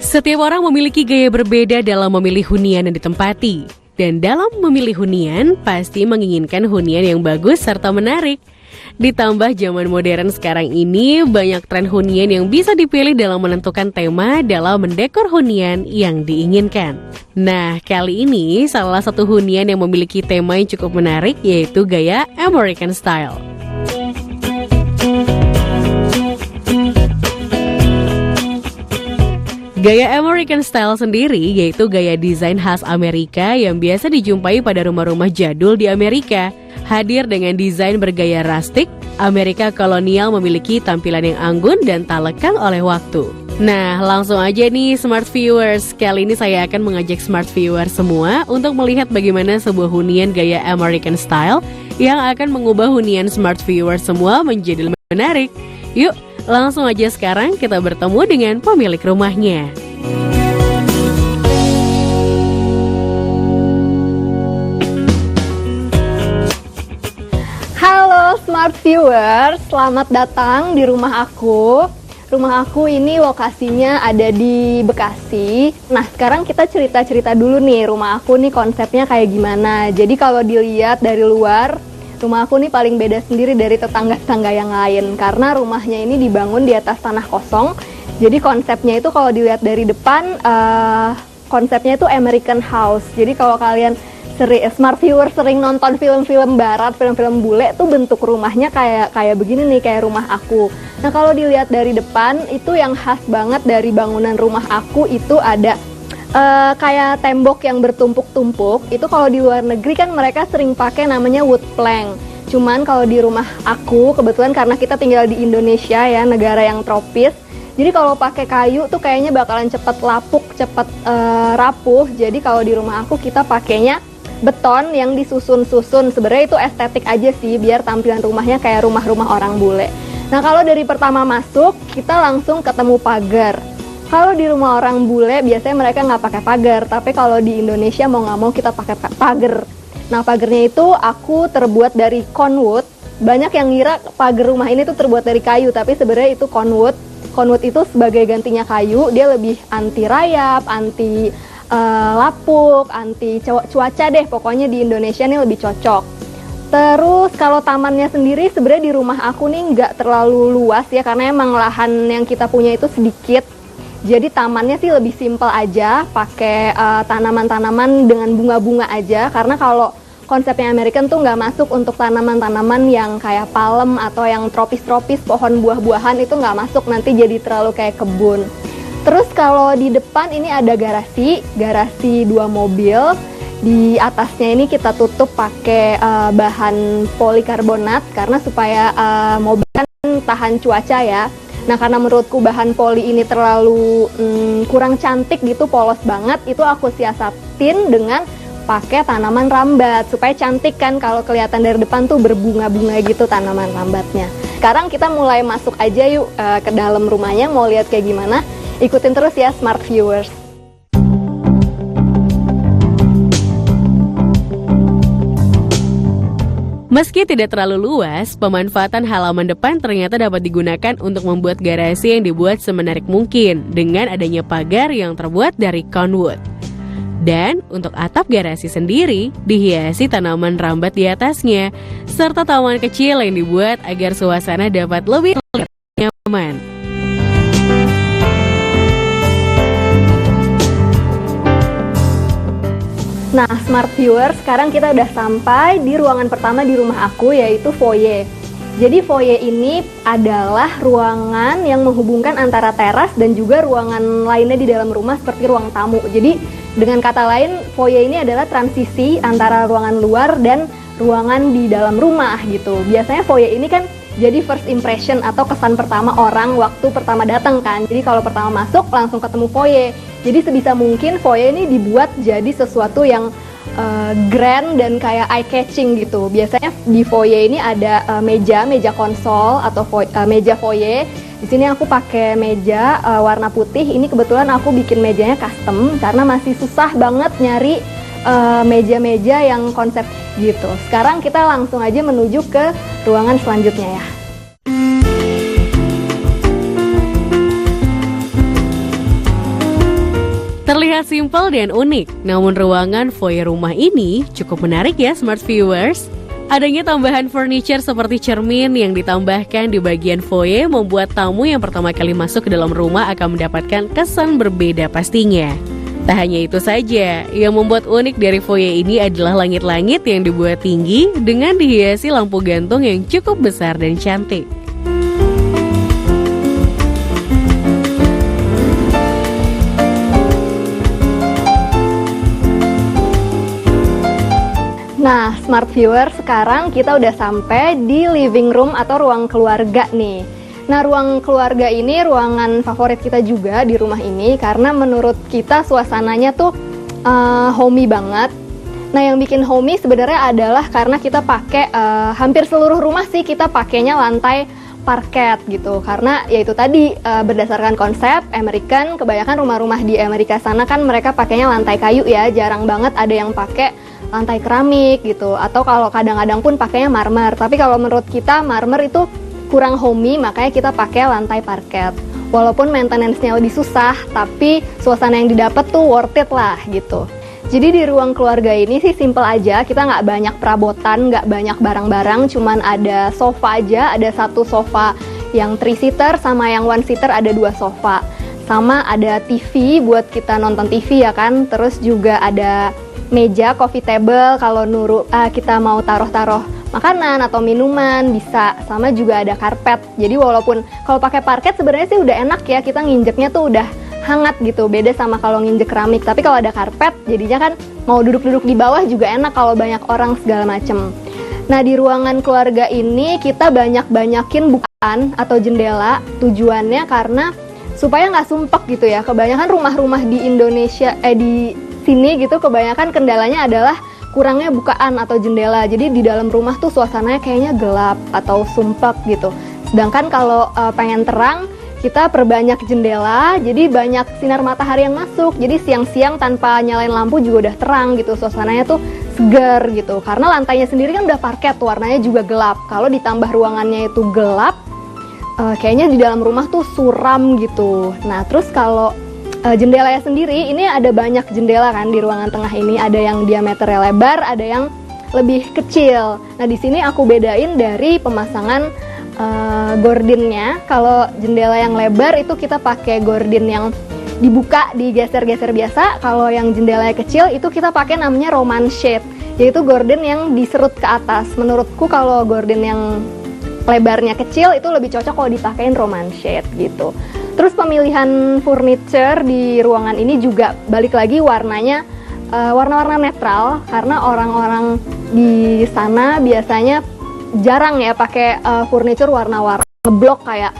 Setiap orang memiliki gaya berbeda dalam memilih hunian yang ditempati. Dan dalam memilih hunian, pasti menginginkan hunian yang bagus serta menarik. Ditambah zaman modern sekarang ini, banyak tren hunian yang bisa dipilih dalam menentukan tema dalam mendekor hunian yang diinginkan. Nah, kali ini salah satu hunian yang memiliki tema yang cukup menarik yaitu gaya American Style. Gaya American Style sendiri yaitu gaya desain khas Amerika yang biasa dijumpai pada rumah-rumah jadul di Amerika. Hadir dengan desain bergaya rustic, Amerika kolonial memiliki tampilan yang anggun dan tak lekang oleh waktu. Nah, langsung aja nih Smart Viewers. Kali ini saya akan mengajak Smart Viewers semua untuk melihat bagaimana sebuah hunian gaya American Style yang akan mengubah hunian Smart Viewers semua menjadi lebih menarik. Yuk, langsung aja sekarang kita bertemu dengan pemilik rumahnya. Halo Smart Viewers, selamat datang di rumah aku. Rumah aku ini lokasinya ada di Bekasi. Nah, sekarang kita cerita-cerita dulu nih, rumah aku nih konsepnya kayak gimana. Jadi kalau dilihat dari luar, rumah aku nih paling beda sendiri dari tetangga-tetangga yang lain. Karena rumahnya ini dibangun di atas tanah kosong. Jadi konsepnya itu kalau dilihat dari depan, konsepnya itu American House. Jadi kalau kalian Smart Viewer sering nonton film-film barat, film-film bule, tuh bentuk rumahnya kayak begini nih, kayak rumah aku. Nah, kalau dilihat dari depan, itu yang khas banget dari bangunan rumah aku itu ada kayak tembok yang bertumpuk-tumpuk. Itu kalau di luar negeri kan mereka sering pakai namanya wood plank. Cuman kalau di rumah aku, kebetulan karena kita tinggal di Indonesia ya, negara yang tropis, jadi kalau pakai kayu tuh kayaknya bakalan cepet lapuk, cepet rapuh. Jadi kalau di rumah aku kita pakainya beton yang disusun-susun. Sebenarnya itu estetik aja sih, biar tampilan rumahnya kayak rumah-rumah orang bule. Nah, kalau dari pertama masuk, kita langsung ketemu pagar. Kalau di rumah orang bule, biasanya mereka nggak pakai pagar, tapi kalau di Indonesia mau nggak mau kita pakai pagar. Nah, pagarnya itu aku terbuat dari conwood. Banyak yang ngira pagar rumah ini tuh terbuat dari kayu, tapi sebenarnya itu conwood. Conwood itu sebagai gantinya kayu, dia lebih anti rayap, anti lapuk, anti cuaca deh, pokoknya di Indonesia nih lebih cocok. Terus kalau tamannya sendiri sebenarnya di rumah aku nih nggak terlalu luas ya, karena emang lahan yang kita punya itu sedikit. Jadi tamannya sih lebih simpel aja, pakai tanaman-tanaman dengan bunga-bunga aja, karena kalau konsepnya American tuh nggak masuk untuk tanaman-tanaman yang kayak palem atau yang tropis-tropis, pohon buah-buahan itu nggak masuk, nanti jadi terlalu kayak kebun. Terus kalau di depan ini ada garasi 2 mobil. Di atasnya ini kita tutup pakai bahan polikarbonat karena supaya mobil kan tahan cuaca ya. Nah, karena menurutku bahan poli ini terlalu kurang cantik gitu, polos banget, itu aku siasatin dengan pakai tanaman rambat supaya cantik kan, kalau kelihatan dari depan tuh berbunga-bunga gitu tanaman rambatnya. Sekarang kita mulai masuk aja yuk ke dalam rumahnya, mau lihat kayak gimana. Ikutin terus ya Smart Viewers. Meski tidak terlalu luas, pemanfaatan halaman depan ternyata dapat digunakan untuk membuat garasi yang dibuat semenarik mungkin dengan adanya pagar yang terbuat dari conwood. Dan untuk atap garasi sendiri dihiasi tanaman rambat di atasnya, serta taman kecil yang dibuat agar suasana dapat lebih nyaman. Nah, Smart Viewer, sekarang kita udah sampai di ruangan pertama di rumah aku, yaitu foyer. Jadi foyer ini adalah ruangan yang menghubungkan antara teras dan juga ruangan lainnya di dalam rumah seperti ruang tamu. Jadi dengan kata lain, foyer ini adalah transisi antara ruangan luar dan ruangan di dalam rumah gitu. Biasanya foyer ini kan jadi first impression atau kesan pertama orang waktu pertama datang kan. Jadi kalau pertama masuk langsung ketemu foyer. Jadi sebisa mungkin foyer ini dibuat jadi sesuatu yang grand dan kayak eye catching gitu. Biasanya di foyer ini ada meja konsol atau meja foyer. Di sini aku pakai meja warna putih. Ini kebetulan aku bikin mejanya custom karena masih susah banget nyari meja-meja yang konsep gitu. Sekarang kita langsung aja menuju ke ruangan selanjutnya ya. Terlihat simpel dan unik, namun ruangan foyer rumah ini cukup menarik ya Smart Viewers. Adanya tambahan furniture seperti cermin yang ditambahkan di bagian foyer membuat tamu yang pertama kali masuk ke dalam rumah akan mendapatkan kesan berbeda pastinya. Tak hanya itu saja, yang membuat unik dari foyer ini adalah langit-langit yang dibuat tinggi dengan dihiasi lampu gantung yang cukup besar dan cantik. Nah, Smart Viewer, sekarang kita udah sampai di living room atau ruang keluarga nih. Nah, ruang keluarga ini ruangan favorit kita juga di rumah ini karena menurut kita suasananya tuh homey banget. Nah, yang bikin homey sebenarnya adalah karena kita pakai hampir seluruh rumah sih kita pakainya lantai parket gitu. Karena ya itu tadi berdasarkan konsep American, kebanyakan rumah-rumah di Amerika sana kan mereka pakainya lantai kayu ya, jarang banget ada yang pakai lantai keramik gitu. Atau kalau kadang-kadang pun pakainya marmer. Tapi kalau menurut kita marmer itu kurang homey, makanya kita pakai lantai parket. Walaupun maintenance-nya lebih susah, tapi suasana yang didapat tuh worth it lah gitu. Jadi di ruang keluarga ini sih simple aja, kita nggak banyak perabotan, nggak banyak barang-barang, cuman ada sofa aja, ada satu sofa yang 3-seater sama yang 1-seater ada 2 sofa. Sama ada TV buat kita nonton TV ya kan, terus juga ada meja coffee table kalau kita mau taruh-taruh makanan atau minuman bisa, sama juga ada karpet. Jadi walaupun kalau pakai parket sebenarnya sih udah enak ya, kita nginjeknya tuh udah hangat gitu, beda sama kalau nginjek keramik. Tapi kalau ada karpet jadinya kan mau duduk-duduk di bawah juga enak kalau banyak orang segala macem. Nah, di ruangan keluarga ini kita banyak-banyakin bukaan atau jendela, tujuannya karena supaya nggak sumpek gitu ya. Kebanyakan rumah-rumah di Indonesia di sini gitu kebanyakan kendalanya adalah kurangnya bukaan atau jendela. Jadi di dalam rumah tuh suasananya kayaknya gelap atau sumpek gitu. Sedangkan kalau pengen terang, kita perbanyak jendela, jadi banyak sinar matahari yang masuk. Jadi siang-siang tanpa nyalain lampu juga udah terang gitu. Suasananya tuh segar gitu. Karena lantainya sendiri kan udah parket, warnanya juga gelap. Kalau ditambah ruangannya itu gelap, kayaknya di dalam rumah tuh suram gitu. Nah, terus kalau jendelanya sendiri, ini ada banyak jendela kan di ruangan tengah ini. Ada yang diameternya lebar, ada yang lebih kecil. Nah, di sini aku bedain dari pemasangan gordinnya. Kalau jendela yang lebar itu kita pakai gordin yang dibuka, digeser-geser biasa. Kalau yang jendelanya kecil itu kita pakai namanya Roman shade, yaitu gordin yang diserut ke atas. Menurutku kalau gordin yang lebarnya kecil itu lebih cocok kalau dipakein Roman shade gitu. Terus pemilihan furniture di ruangan ini juga balik lagi warnanya warna-warna netral, karena orang-orang di sana biasanya jarang ya pakai furniture warna-warna ngeblok kayak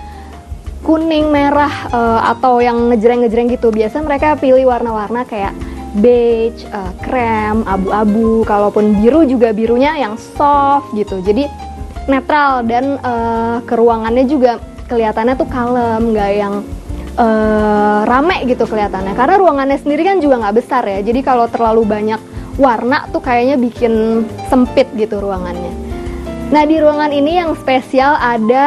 kuning, merah atau yang ngejreng-ngejreng gitu. Biasa mereka pilih warna-warna kayak beige, krem, abu-abu, kalaupun biru juga birunya yang soft gitu. Jadi netral dan keruangannya juga kelihatannya tuh kalem, nggak yang rame gitu kelihatannya. Karena ruangannya sendiri kan juga nggak besar ya. Jadi kalau terlalu banyak warna tuh kayaknya bikin sempit gitu ruangannya. Nah, di ruangan ini yang spesial ada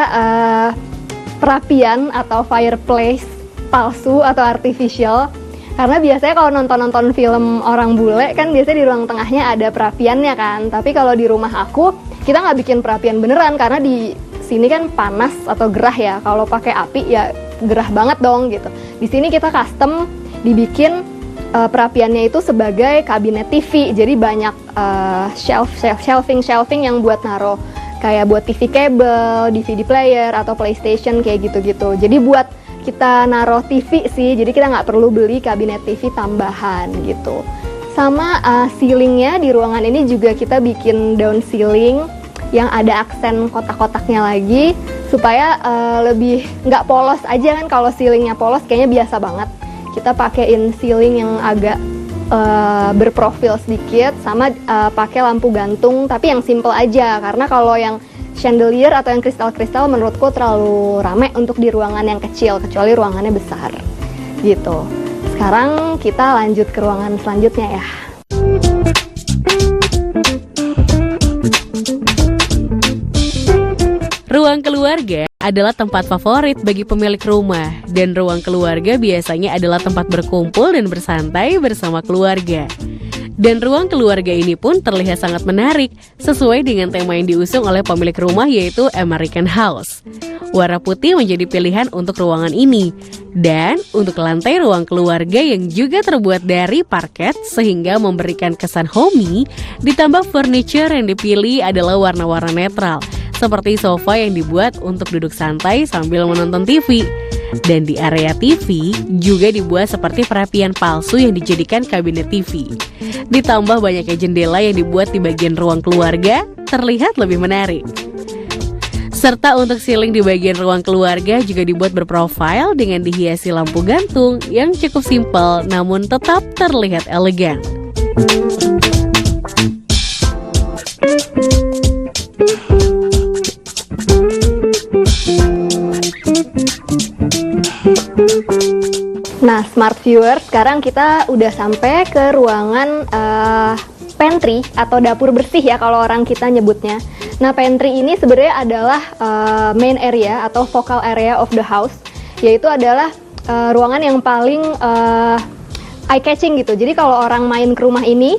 perapian atau fireplace palsu atau artificial. Karena biasanya kalau nonton-nonton film orang bule kan biasanya di ruang tengahnya ada perapiannya kan. Tapi kalau di rumah aku kita nggak bikin perapian beneran karena di sini kan panas atau gerah ya. Kalau pakai api ya gerah banget dong gitu. Di sini kita custom dibikin perapiannya itu sebagai kabinet TV. Jadi banyak shelving yang buat naruh kayak buat TV kabel, DVD player atau PlayStation kayak gitu-gitu. Jadi buat kita naruh TV sih. Jadi kita nggak perlu beli kabinet TV tambahan gitu. Sama ceilingnya di ruangan ini juga kita bikin down ceiling yang ada aksen kotak-kotaknya lagi supaya lebih nggak polos aja kan. Kalau ceilingnya polos kayaknya biasa banget. Kita pakein ceiling yang agak berprofil sedikit, sama pakai lampu gantung tapi yang simple aja, karena kalau yang chandelier atau yang kristal-kristal menurutku terlalu rame untuk di ruangan yang kecil, kecuali ruangannya besar gitu. Sekarang kita lanjut ke ruangan selanjutnya ya. Ruang keluarga adalah tempat favorit bagi pemilik rumah, dan ruang keluarga biasanya adalah tempat berkumpul dan bersantai bersama keluarga. Dan ruang keluarga ini pun terlihat sangat menarik, sesuai dengan tema yang diusung oleh pemilik rumah, yaitu American House. Warna putih menjadi pilihan untuk ruangan ini. Dan untuk lantai ruang keluarga yang juga terbuat dari parket sehingga memberikan kesan homey, ditambah furniture yang dipilih adalah warna-warna netral, seperti sofa yang dibuat untuk duduk santai sambil menonton TV. Dan di area TV juga dibuat seperti perapian palsu yang dijadikan kabinet TV. Ditambah banyaknya jendela yang dibuat di bagian ruang keluarga, terlihat lebih menarik. Serta untuk ceiling di bagian ruang keluarga juga dibuat berprofil dengan dihiasi lampu gantung yang cukup simpel namun tetap terlihat elegan. Nah, smart viewer, sekarang kita udah sampai ke ruangan pantry atau dapur bersih ya kalau orang kita nyebutnya. Nah, pantry ini sebenarnya adalah main area atau focal area of the house, yaitu adalah ruangan yang paling eye catching gitu. Jadi kalau orang main ke rumah ini,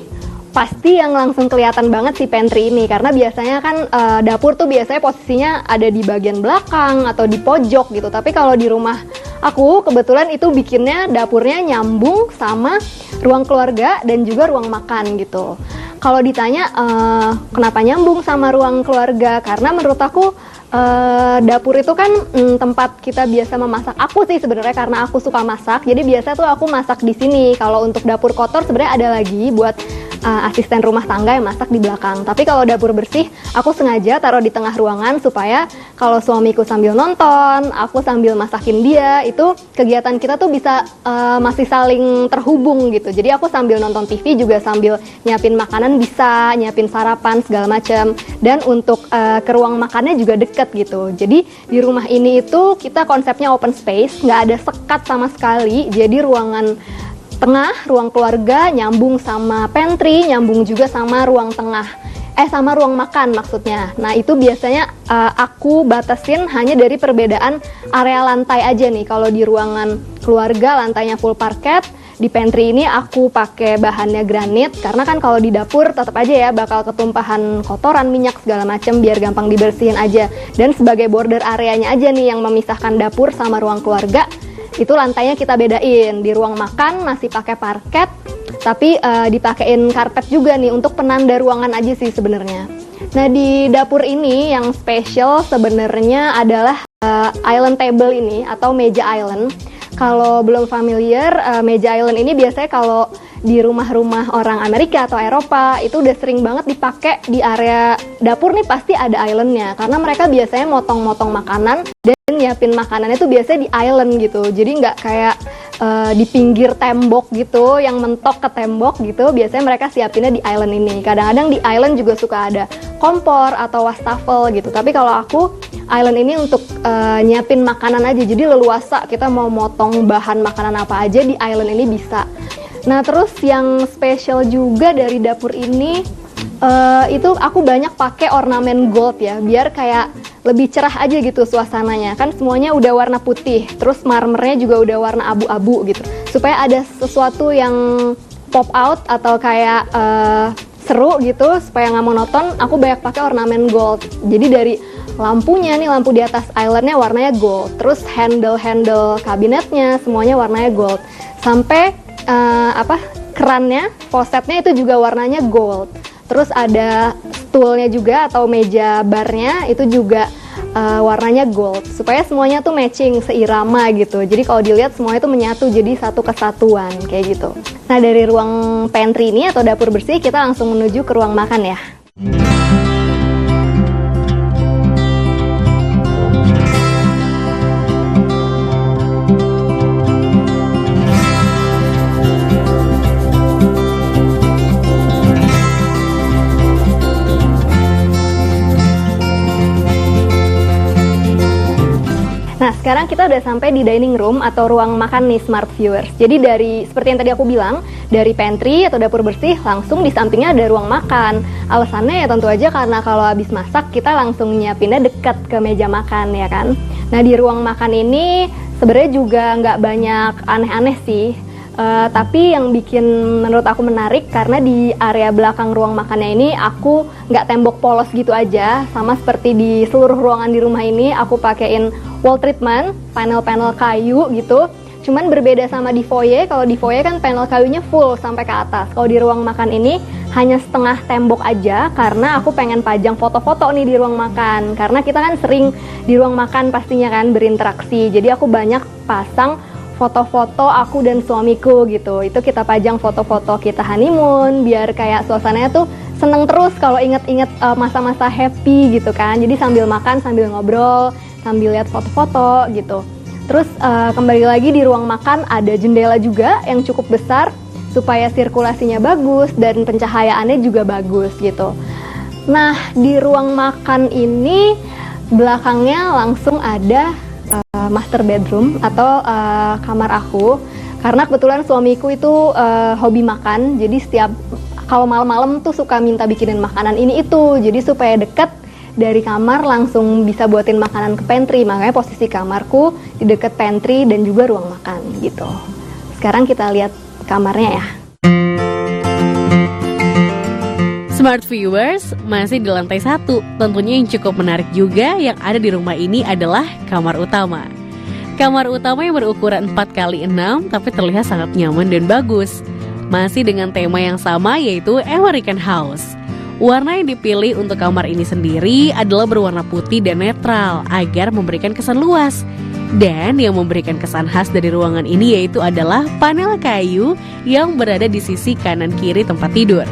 pasti yang langsung kelihatan banget si pantry ini, karena biasanya kan dapur tuh biasanya posisinya ada di bagian belakang atau di pojok gitu. Tapi kalau di rumah aku kebetulan itu bikinnya dapurnya nyambung sama ruang keluarga dan juga ruang makan gitu. Kalau ditanya kenapa nyambung sama ruang keluarga, karena menurut aku dapur itu kan tempat kita biasa memasak. Aku sih sebenarnya karena aku suka masak, jadi biasa tuh aku masak di sini. Kalau untuk dapur kotor sebenarnya ada lagi buat asisten rumah tangga yang masak di belakang. Tapi kalau dapur bersih, aku sengaja taruh di tengah ruangan supaya kalau suamiku sambil nonton, aku sambil masakin dia, itu kegiatan kita tuh bisa masih saling terhubung gitu. Jadi aku sambil nonton TV juga sambil nyiapin makanan bisa, nyiapin sarapan segala macam. Dan untuk ke ruang makannya juga deket gitu. Jadi di rumah ini itu kita konsepnya open space, nggak ada sekat sama sekali. Jadi ruangan tengah, ruang keluarga nyambung sama pantry, nyambung juga sama ruang tengah. Sama ruang makan maksudnya. Nah, itu biasanya aku batasin hanya dari perbedaan area lantai aja nih. Kalau di ruangan keluarga lantainya full parket, di pantry ini aku pakai bahannya granit, karena kan kalau di dapur tetap aja ya bakal ketumpahan kotoran, minyak segala macam, biar gampang dibersihin aja. Dan sebagai border areanya aja nih yang memisahkan dapur sama ruang keluarga, itu lantainya kita bedain. Di ruang makan masih pakai parket, tapi dipakein karpet juga nih untuk penanda ruangan aja sih sebenarnya. Nah, di dapur ini yang spesial sebenarnya adalah island table ini atau meja island. Kalau belum familiar, meja island ini biasanya kalau di rumah-rumah orang Amerika atau Eropa itu udah sering banget dipakai di area dapur nih, pasti ada islandnya, karena mereka biasanya motong-motong makanan dan nyiapin makanannya tuh biasanya di island gitu. Jadi nggak kayak di pinggir tembok gitu yang mentok ke tembok gitu, biasanya mereka siapinnya di island ini. Kadang-kadang di island juga suka ada kompor atau wastafel gitu, tapi kalau aku island ini untuk nyiapin makanan aja, jadi leluasa kita mau motong bahan makanan apa aja di island ini bisa. Nah, terus yang spesial juga dari dapur ini itu aku banyak pakai ornamen gold ya, biar kayak lebih cerah aja gitu suasananya. Kan semuanya udah warna putih, terus marmernya juga udah warna abu-abu gitu, supaya ada sesuatu yang pop out atau kayak seru gitu, supaya nggak monoton. Aku banyak pakai ornamen gold. Jadi dari lampunya nih, lampu di atas islandnya warnanya gold, terus handle kabinetnya semuanya warnanya gold, sampai kerannya, faucetnya itu juga warnanya gold. Terus ada stoolnya juga atau meja barnya itu juga warnanya gold, supaya semuanya tuh matching, seirama gitu. Jadi kalau dilihat semuanya tuh menyatu jadi satu kesatuan kayak gitu. Nah, dari ruang pantry ini atau dapur bersih kita langsung menuju ke ruang makan ya. Nah, sekarang kita udah sampai di dining room atau ruang makan nih smart viewers. Jadi dari seperti yang tadi aku bilang, dari pantry atau dapur bersih langsung di sampingnya ada ruang makan. Alasannya ya tentu aja karena kalau habis masak kita langsung nyiapinnya dekat ke meja makan ya kan. Nah, di ruang makan ini sebenarnya juga nggak banyak aneh-aneh sih. Tapi yang bikin menurut aku menarik karena di area belakang ruang makannya ini aku nggak tembok polos gitu aja, sama seperti di seluruh ruangan di rumah ini aku pakein wall treatment, panel-panel kayu gitu. Cuman berbeda sama di foyer. Kalau di foyer kan panel kayunya full sampai ke atas. Kalau di ruang makan ini hanya setengah tembok aja karena aku pengen pajang foto-foto nih di ruang makan. Karena kita kan sering di ruang makan pastinya kan berinteraksi. Jadi aku banyak pasang foto-foto aku dan suamiku gitu. Itu kita pajang foto-foto kita honeymoon biar kayak suasananya tuh seneng terus kalau inget-inget masa-masa happy gitu kan. Jadi sambil makan, sambil ngobrol, sambil lihat foto-foto gitu. Terus kembali lagi di ruang makan ada jendela juga yang cukup besar supaya sirkulasinya bagus dan pencahayaannya juga bagus gitu. Nah, di ruang makan ini belakangnya langsung ada master bedroom atau kamar aku, karena kebetulan suamiku itu hobi makan, jadi setiap kalau malam-malam tuh suka minta bikinin makanan ini itu, jadi supaya deket dari kamar langsung bisa buatin makanan ke pantry, makanya posisi kamarku di deket pantry dan juga ruang makan gitu. Sekarang kita lihat kamarnya ya. Smart viewers, masih di lantai 1. Tentunya yang cukup menarik juga yang ada di rumah ini adalah kamar utama. Kamar utama yang berukuran 4x6 tapi terlihat sangat nyaman dan bagus. Masih dengan tema yang sama yaitu American House. Warna yang dipilih untuk kamar ini sendiri adalah berwarna putih dan netral agar memberikan kesan luas. Dan yang memberikan kesan khas dari ruangan ini yaitu adalah panel kayu yang berada di sisi kanan kiri tempat tidur.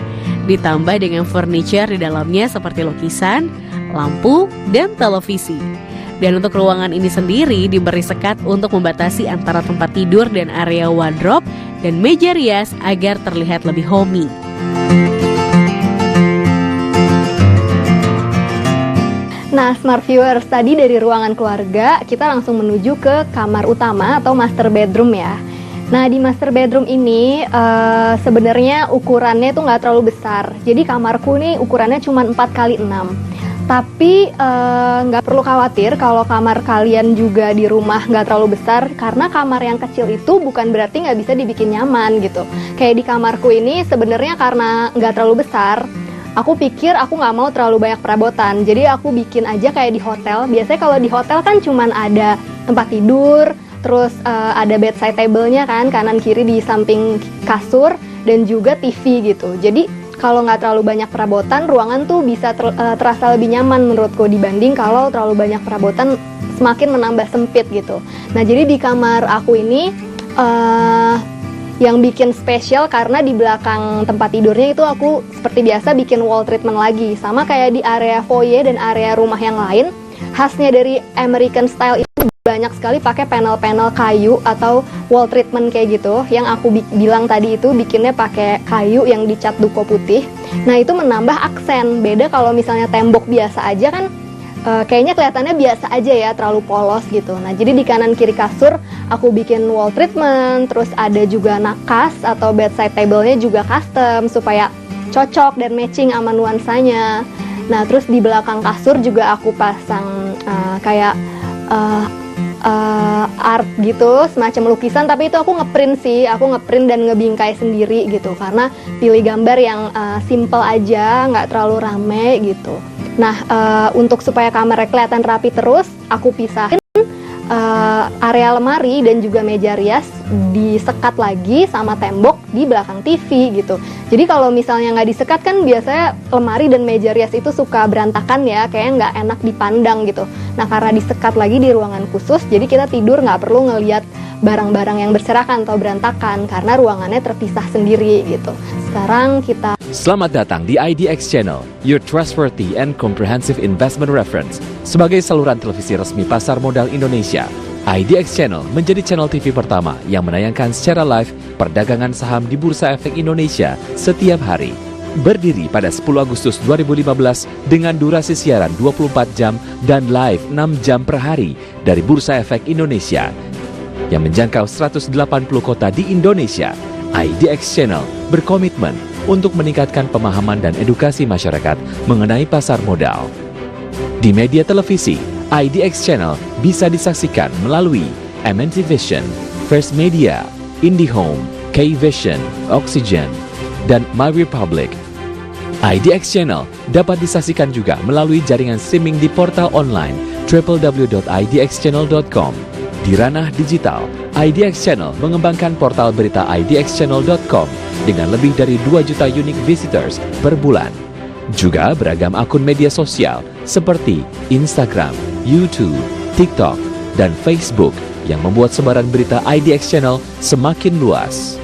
Ditambah dengan furniture di dalamnya seperti lukisan, lampu, dan televisi. Dan untuk ruangan ini sendiri diberi sekat untuk membatasi antara tempat tidur dan area wardrobe dan meja rias agar terlihat lebih homey. Nah, smart viewers, tadi dari ruangan keluarga kita langsung menuju ke kamar utama atau master bedroom ya. Nah, di master bedroom ini sebenarnya ukurannya tuh nggak terlalu besar. Jadi kamarku nih ukurannya cuma 4x6. Tapi nggak perlu khawatir kalau kamar kalian juga di rumah nggak terlalu besar, karena kamar yang kecil itu bukan berarti nggak bisa dibikin nyaman gitu. Kayak di kamarku ini sebenarnya karena nggak terlalu besar, aku pikir aku nggak mau terlalu banyak perabotan. Jadi aku bikin aja kayak di hotel. Biasanya kalau di hotel kan cuma ada tempat tidur, terus ada bedside table-nya kan, kanan kiri di samping kasur, dan juga TV gitu. Jadi kalau nggak terlalu banyak perabotan, ruangan tuh bisa terasa lebih nyaman menurutku dibanding kalau terlalu banyak perabotan semakin menambah sempit gitu. Nah, jadi di kamar aku ini yang bikin spesial karena di belakang tempat tidurnya itu aku seperti biasa bikin wall treatment lagi. Sama kayak di area foyer dan area rumah yang lain, khasnya dari American style itu banyak sekali pakai panel-panel kayu atau wall treatment kayak gitu. Yang aku bilang tadi itu bikinnya pakai kayu yang dicat duko putih. Nah, itu menambah aksen. Beda kalau misalnya tembok biasa aja kan kayaknya kelihatannya biasa aja ya, terlalu polos gitu. Nah, jadi di kanan kiri kasur aku bikin wall treatment, terus ada juga nakas atau bedside table-nya juga custom supaya cocok dan matching sama nuansanya. Nah, terus di belakang kasur juga aku pasang kayak art gitu, semacam lukisan, tapi itu aku ngeprint sih, aku ngeprint dan ngebingkai sendiri gitu, karena pilih gambar yang simple aja, nggak terlalu rame gitu. Nah, untuk supaya kamarnya kelihatan rapi terus, aku pisahin area lemari dan juga meja rias disekat lagi sama tembok di belakang TV gitu. Jadi kalau misalnya nggak disekat kan biasanya lemari dan meja rias itu suka berantakan ya, kayaknya nggak enak dipandang gitu. Nah, karena disekat lagi di ruangan khusus, jadi kita tidur nggak perlu ngelihat barang-barang yang berserakan atau berantakan karena ruangannya terpisah sendiri gitu. Sekarang kita Selamat datang di IDX Channel, your trustworthy and comprehensive investment reference. Sebagai saluran televisi resmi pasar modal Indonesia, IDX Channel menjadi channel TV pertama yang menayangkan secara live perdagangan saham di Bursa Efek Indonesia setiap hari. Berdiri pada 10 Agustus 2015 dengan durasi siaran 24 jam dan live 6 jam per hari dari Bursa Efek Indonesia yang menjangkau 180 kota di Indonesia. IDX Channel berkomitmen untuk meningkatkan pemahaman dan edukasi masyarakat mengenai pasar modal. Di media televisi, IDX Channel bisa disaksikan melalui MNC Vision, First Media, IndiHome, K-Vision, Oxygen, dan MyRepublic. IDX Channel dapat disaksikan juga melalui jaringan streaming di portal online www.idxchannel.com. Di ranah digital, IDX Channel mengembangkan portal berita idxchannel.com dengan lebih dari 2 juta unique visitors per bulan. Juga beragam akun media sosial seperti Instagram, YouTube, TikTok, dan Facebook yang membuat sebaran berita IDX Channel semakin luas.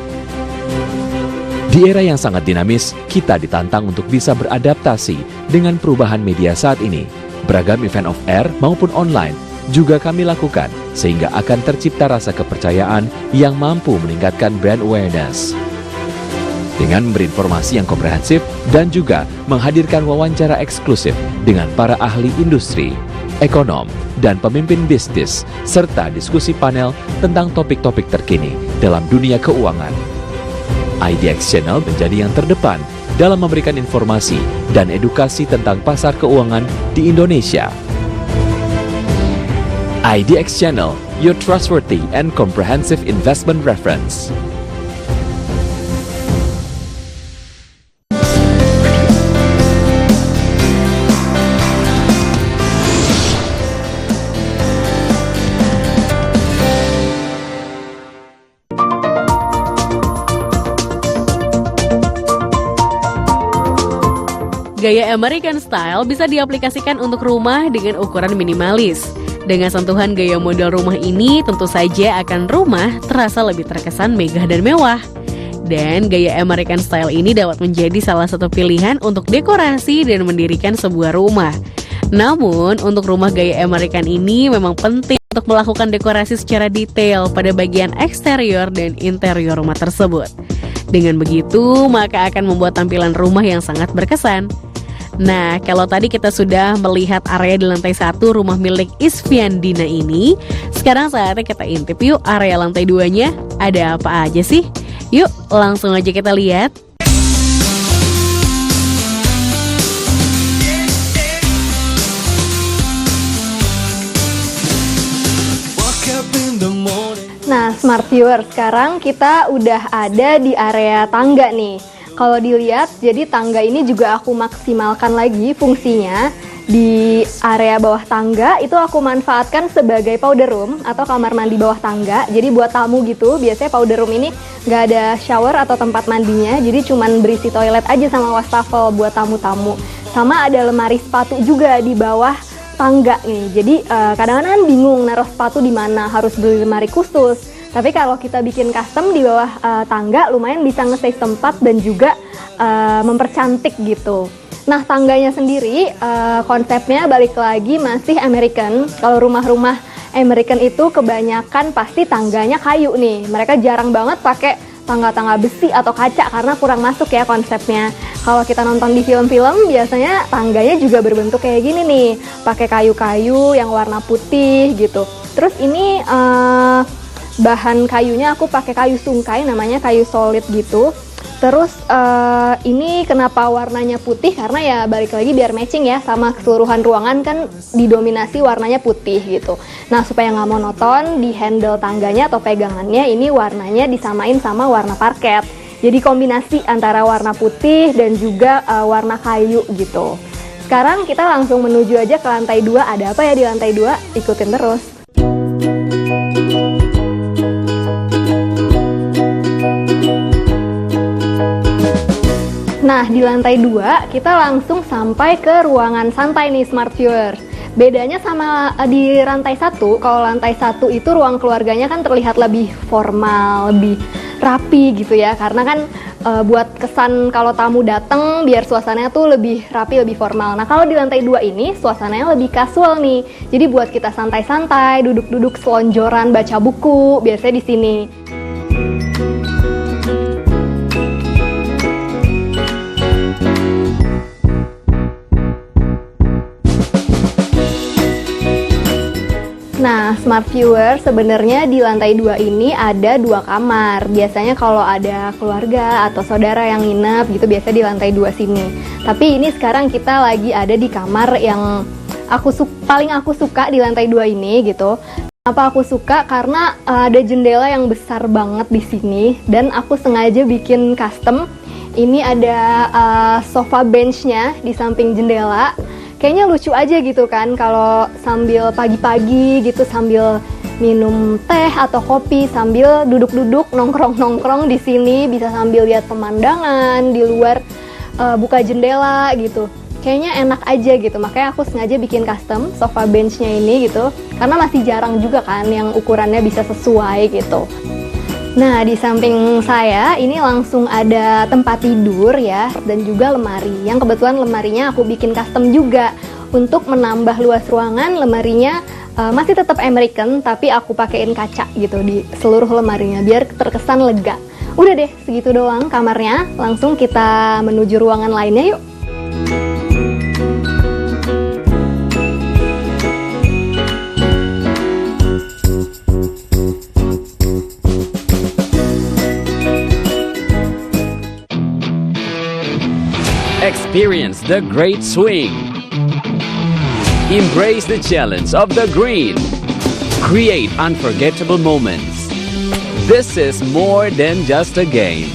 Di era yang sangat dinamis, kita ditantang untuk bisa beradaptasi dengan perubahan media saat ini. Beragam event off-air maupun online juga kami lakukan sehingga akan tercipta rasa kepercayaan yang mampu meningkatkan brand awareness. Dengan memberi informasi yang komprehensif dan juga menghadirkan wawancara eksklusif dengan para ahli industri, ekonom, dan pemimpin bisnis, serta diskusi panel tentang topik-topik terkini dalam dunia keuangan. IDX Channel menjadi yang terdepan dalam memberikan informasi dan edukasi tentang pasar keuangan di Indonesia. IDX Channel, your trustworthy and comprehensive investment reference. Gaya American Style bisa diaplikasikan untuk rumah dengan ukuran minimalis. Dengan sentuhan gaya model rumah ini, tentu saja akan rumah terasa lebih terkesan megah dan mewah. Dan gaya American Style ini dapat menjadi salah satu pilihan untuk dekorasi dan mendirikan sebuah rumah. Namun, untuk rumah gaya American ini memang penting untuk melakukan dekorasi secara detail pada bagian eksterior dan interior rumah tersebut. Dengan begitu, maka akan membuat tampilan rumah yang sangat berkesan. Nah, kalau tadi kita sudah melihat area di lantai 1 rumah milik Isfian Dina ini, sekarang saatnya kita intip yuk area lantai 2-nya. Ada apa aja sih? Yuk, langsung aja kita lihat. Nah, Smart Viewer, sekarang kita udah ada di area tangga nih. Kalau dilihat, jadi tangga ini juga aku maksimalkan lagi fungsinya. Di area bawah tangga itu aku manfaatkan sebagai powder room atau kamar mandi bawah tangga. Jadi buat tamu gitu, biasanya powder room ini nggak ada shower atau tempat mandinya, jadi cuman berisi toilet aja sama wastafel buat tamu-tamu. Sama ada lemari sepatu juga di bawah tangga nih. Jadi kadang-kadang bingung naruh sepatu di mana, harus beli lemari khusus. Tapi kalau kita bikin custom di bawah tangga, lumayan bisa nge-save tempat dan juga mempercantik gitu. Nah, tangganya sendiri konsepnya balik lagi masih American. Kalau rumah-rumah American itu kebanyakan pasti tangganya kayu nih. Mereka jarang banget pakai tangga-tangga besi atau kaca karena kurang masuk ya konsepnya. Kalau kita nonton di film-film biasanya tangganya juga berbentuk kayak gini nih, pakai kayu-kayu yang warna putih gitu. Terus ini bahan kayunya aku pakai kayu sungkai, namanya kayu solid gitu. Terus ini kenapa warnanya putih? Karena ya balik lagi biar matching ya sama keseluruhan ruangan, kan didominasi warnanya putih gitu. Nah, supaya nggak monoton, di handle tangganya atau pegangannya ini warnanya disamain sama warna parket. Jadi kombinasi antara warna putih dan juga warna kayu gitu. Sekarang kita langsung menuju aja ke lantai 2. Ada apa ya di lantai 2? Ikutin terus. Nah, di lantai 2 kita langsung sampai ke ruangan santai nih Smart Viewer. Bedanya sama di lantai 1, kalau lantai 1 itu ruang keluarganya kan terlihat lebih formal, lebih rapi gitu ya. Karena kan buat kesan kalau tamu datang biar suasananya tuh lebih rapi, lebih formal. Nah, kalau di lantai 2 ini suasananya lebih casual nih. Jadi buat kita santai-santai, duduk-duduk selonjoran, baca buku, biasanya di sini. Nah, Smart Viewer, sebenarnya di lantai 2 ini ada 2 kamar. Biasanya kalau ada keluarga atau saudara yang nginep gitu, biasanya di lantai 2 sini. Tapi ini sekarang kita lagi ada di kamar yang paling aku suka di lantai 2 ini gitu. Kenapa aku suka? Karena ada jendela yang besar banget di sini dan aku sengaja bikin custom. Ini ada sofa benchnya di samping jendela. Kayaknya lucu aja gitu kan kalau sambil pagi-pagi gitu, sambil minum teh atau kopi, sambil duduk-duduk nongkrong-nongkrong di sini, bisa sambil lihat pemandangan di luar, buka jendela gitu. Kayaknya enak aja gitu, makanya aku sengaja bikin custom sofa benchnya ini gitu, karena masih jarang juga kan yang ukurannya bisa sesuai gitu. Nah, di samping saya ini langsung ada tempat tidur ya, dan juga lemari, yang kebetulan lemarinya aku bikin custom juga. Untuk menambah luas ruangan, lemarinya masih tetap American, tapi aku pakein kaca gitu di seluruh lemarinya, biar terkesan lega. Udah deh, segitu doang kamarnya, langsung kita menuju ruangan lainnya yuk. Experience the great swing. Embrace the challenge of the green. Create unforgettable moments. This is more than just a game.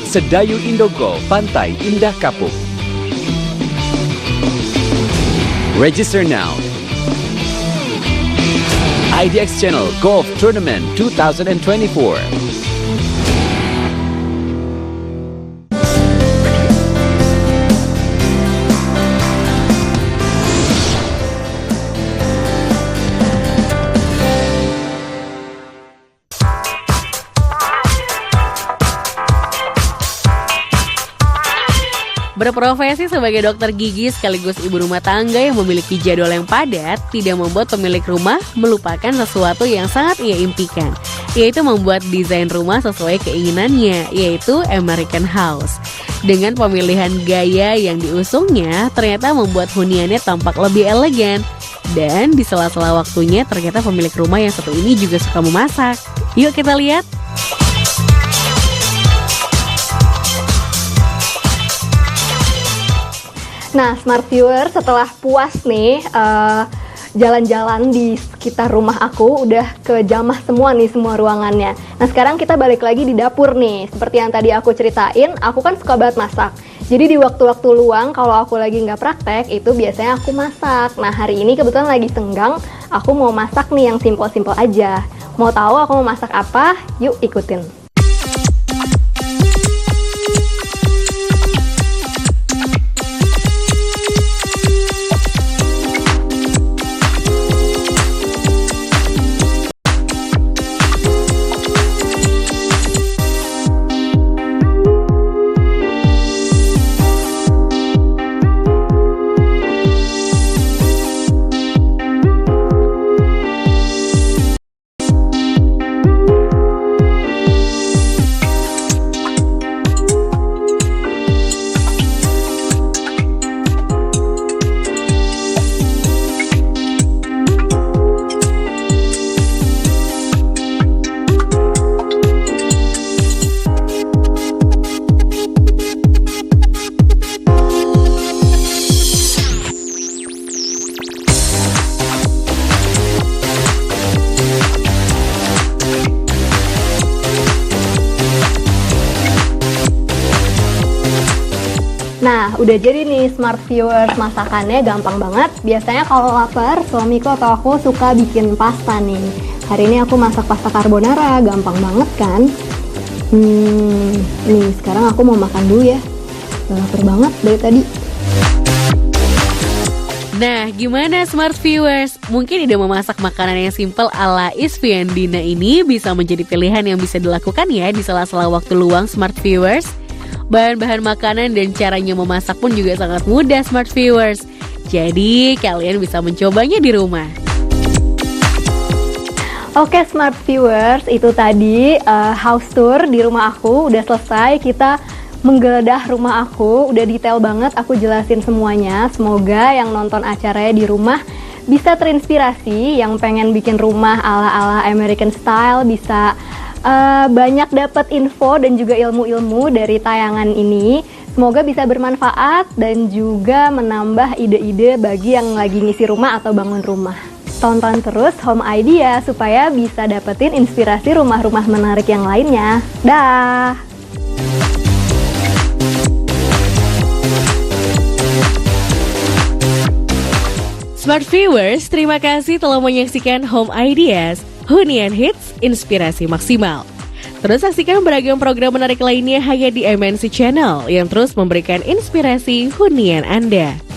Sedayu Indogo Pantai Indah Kapuk. Register now. IDX Channel Golf Tournament 2024. Berprofesi sebagai dokter gigi sekaligus ibu rumah tangga yang memiliki jadwal yang padat tidak membuat pemilik rumah melupakan sesuatu yang sangat ia impikan, yaitu membuat desain rumah sesuai keinginannya, yaitu American House. Dengan pemilihan gaya yang diusungnya, ternyata membuat huniannya tampak lebih elegan. Dan di sela-sela waktunya, ternyata pemilik rumah yang satu ini juga suka memasak. Yuk kita lihat. Nah, Smart Viewer, setelah puas nih jalan-jalan di sekitar rumah aku, udah kejamah semua nih semua ruangannya. Nah, sekarang kita balik lagi di dapur nih. Seperti yang tadi aku ceritain, aku kan suka banget masak. Jadi di waktu-waktu luang, kalau aku lagi nggak praktek, itu biasanya aku masak. Nah, hari ini kebetulan lagi senggang, aku mau masak nih yang simpel-simpel aja. Mau tahu aku mau masak apa? Yuk ikutin. Nah, udah jadi nih Smart Viewers, masakannya gampang banget. Biasanya kalau lapar, suamiku atau aku suka bikin pasta nih. Hari ini aku masak pasta carbonara, gampang banget kan? Nih sekarang aku mau makan dulu ya. Udah lapar banget dari tadi. Nah, gimana Smart Viewers? Mungkin ide memasak makanan yang simple ala Isfiandina ini bisa menjadi pilihan yang bisa dilakukan ya di sela-sela waktu luang Smart Viewers. Bahan-bahan makanan dan caranya memasak pun juga sangat mudah Smart Viewers. Jadi kalian bisa mencobanya di rumah. Oke Smart Viewers, itu tadi house tour di rumah aku udah selesai. Kita menggeledah rumah aku, udah detail banget aku jelasin semuanya. Semoga yang nonton acaranya di rumah bisa terinspirasi, yang pengen bikin rumah ala-ala American style bisa banyak dapat info dan juga ilmu-ilmu dari tayangan ini. Semoga bisa bermanfaat dan juga menambah ide-ide bagi yang lagi ngisi rumah atau bangun rumah. Tonton terus Home Idea supaya bisa dapetin inspirasi rumah-rumah menarik yang lainnya. Dah! Smart Viewers, terima kasih telah menyaksikan Home Ideas, hunian hits, inspirasi maksimal. Terus saksikan beragam program menarik lainnya hanya di MNC Channel yang terus memberikan inspirasi hunian Anda.